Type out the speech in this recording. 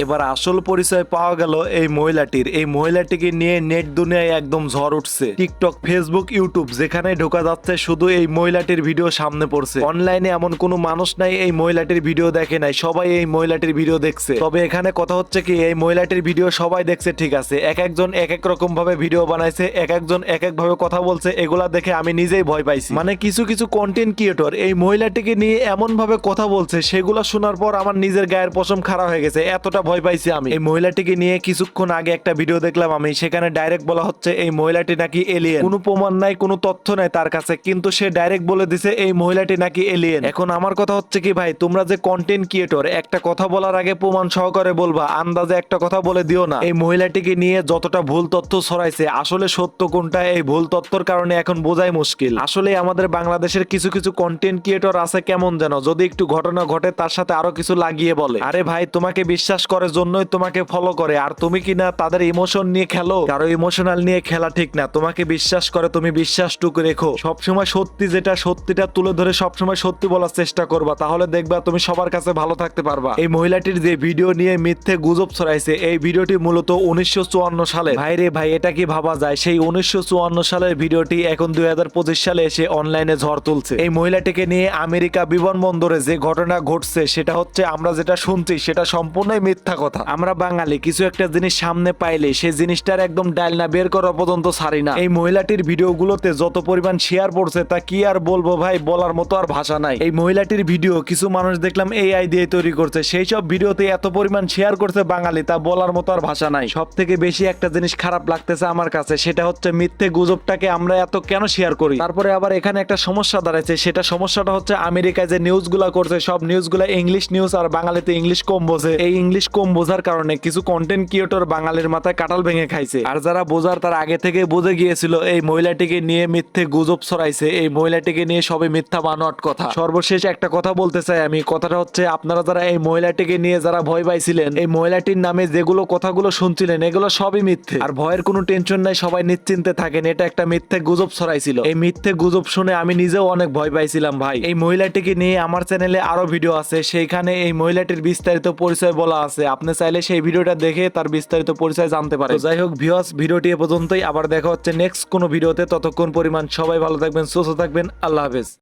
এবার আসল পরিচয় পাওয়া গেল এই মহিলাটির। এই মহিলাটিকে নিয়ে নেট দুনিয়ায় একদম ঝড় উঠছে। টিকটক, ফেসবুক, ইউটিউব যেখানে ঢোকা যাচ্ছে শুধু এই মহিলাটির ভিডিও সামনে পড়ছে। অনলাইনে এমন কোনো মানুষ নাই এই মহিলাটির ভিডিও দেখে নাই, সবাই এই মহিলাটির ভিডিও দেখছে। তবে এখানে কথা হচ্ছে কি, এই মহিলাটির ভিডিও সবাই দেখছে ঠিক আছে, এক একজন এক এক রকম ভাবে ভিডিও বানাইছে, এক একজন এক এক ভাবে কথা বলছে। এগুলা দেখে আমি নিজেই ভয় পাইছি। মানে কিছু কিছু কন্টেন্ট ক্রিয়েটর এই মহিলাটিকে নিয়ে এমন ভাবে কথা বলছে, সেগুলো শোনার পর আমার নিজের গায়ের পশম খাড়া হয়ে গেছে, এতটা ভয় পাইছি আমি। এই মহিলাটিকে নিয়ে কিছুক্ষণ আগে একটা ভিডিও দেখলাম আমি, সেখানে ডাইরেক্ট বলা হচ্ছে এই মহিলাটি নাকি এলিয়েন। কোনো প্রমাণ নাই, কোনো তথ্য নাই তার কাছে, কিন্তু সে ডাইরেক্ট বলে দিছে এই মহিলাটি নাকি এলিয়েন। এখন আমার কথা হচ্ছে কি ভাই, তোমরা যে কন্টেন্ট ক্রিয়েটর, একটা কথা বলার আগে প্রমাণ সহকারে বলবা, আন্দাজে একটা কথা বলে দিও না। এই মহিলাটিকে নিয়ে যতটা ভুল তথ্য ছড়াইছে, আসলে সত্য কোনটা এই ভুল তথ্যর কারণে এখন বোঝাই মুশকিল। আসলে আমাদের বাংলাদেশের কিছু কিছু কন্টেন্ট ক্রিয়েটর আছে কেমন যেন, যদি একটু ঘটনা ঘটে তার সাথে আরো কিছু লাগিয়ে বলে। আরে ভাই, তোমাকে বিশ্বাস করে জন্যই তোমাকে ফলো করে, আর তুমি কিনা তাদের ইমোশন নিয়ে খেলো। কারো ইমোশনাল নিয়ে খেলা ঠিক না। তোমাকে বিশ্বাস করে, তুমি বিশ্বাসটুকু রেখো। সবসময় সত্যি যেটা, সত্যিটা তুলে ধরে সবসময় সত্যি বলার চেষ্টা করবা, তাহলে দেখবা তুমি সবার কাছে ভালো থাকতে পারবা। এই মহিলাটির যে ভিডিও নিয়ে মিথ্যে গুজব ছড়াইছে, এই ভিডিওটি মূলত 1954 সালে। ভাই রে ভাই, এটা কি ভাবা যায়? সেই 1954 সালের ভিডিওটি এখন 2025 সালে এসে অনলাইনে ঝড় তুলছে। এই মহিলাটিকে নিয়ে আমেরিকা বিমানবন্দরে যে ঘটনা ঘটছে, সেটা হচ্ছে আমরা যেটা শুনছি সেটা সম্পূর্ণই মিথ্যা কথা। আমরা বাঙালি কিছু একটা জিনিস সামনে পাইলে সেই জিনিসটার একদম ডালনা বের করা পর্যন্ত ছাড়ি না। এই মহিলাটির ভিডিওগুলোতে যত পরিমাণ শেয়ার পড়ছে তা কি আর বলবো ভাই, বলার মতো আর ভাষা নাই। এই মহিলাটির ভিডিও কিছু মানুষ দেখলাম এআই দিয়ে তৈরি করছে, সেই সব ভিডিওতে এত পরিমাণ শেয়ার করছে বাঙালি, তা বলার মতো আর ভাষা নাই। সব থেকে বেশি একটা জিনিস খারাপ লাগতেছে আমার কাছে, সেটা হচ্ছে মিথ্যে গুজবটাকে আমরা এত কেন শেয়ার করি। তারপরে আবার এখানে একটা সমস্যা দাঁড়াচ্ছে, সেটা সমস্যাটা হচ্ছে আমেরিকায় যে নিউজগুলা করছে, সব নিউজগুলা ইংলিশ নিউজ, আর বাঙালিতে ইংলিশ কম বোঝে। এই ইংলিশ কম বোঝার কারণে কিছু কন্টেন্ট ক্রিয়েটর বাঙালির মাথায় কাঁঠাল ভেঙে খাইছে। আর যারা বোঝার তার আগে থেকে বুঝে গিয়েছিল এই মহিলাটিকে নিয়ে মিথ্যে গুজব ছড়াইছে, এই মহিলাটিকে নিয়ে সবে মিথ্যা বানোয়াট কথা। সর্বশেষ একটা কথা বলতে চাই আমি, কথাটা হচ্ছে আপনারা যারা এই মহিলাটিকে নিয়ে যারা ভয় পাইছিলেন, এই মহিলাটির নামে যেগুলো কথাগুলো শুনছিলেন, এগুলো সবই মিথ্যে। আর ভয়ের কোনো টেনশন নাই, সবাই নিশ্চিন্তে থাকেন, এটা একটা মিথ্যে গুজব ছড়াইছিল। এই মিথ্যে গুজব শুনে আমি নিজেও অনেক ভয় পাইছিলাম ভাই। এই মহিলাটিকে নিয়ে আমার চ্যানেলে আরো ভিডিও আছে, সেইখানে এই মহিলাটির বিস্তারিত পরিচয় বলা আছে, আপনি চাইলে সেই ভিডিওটা দেখে তার বিস্তারিত পরিচয় জানতে পারেন। তো যাই হোক ভিউয়ার্স, ভিডিওটি এ পর্যন্তই, আবার দেখা হচ্ছে নেক্সট কোনো ভিডিওতে। ততক্ষণ পরিমাণ সবাই ভালো থাকবেন, সুস্থ থাকবেন, আল্লাহ হাফেজ।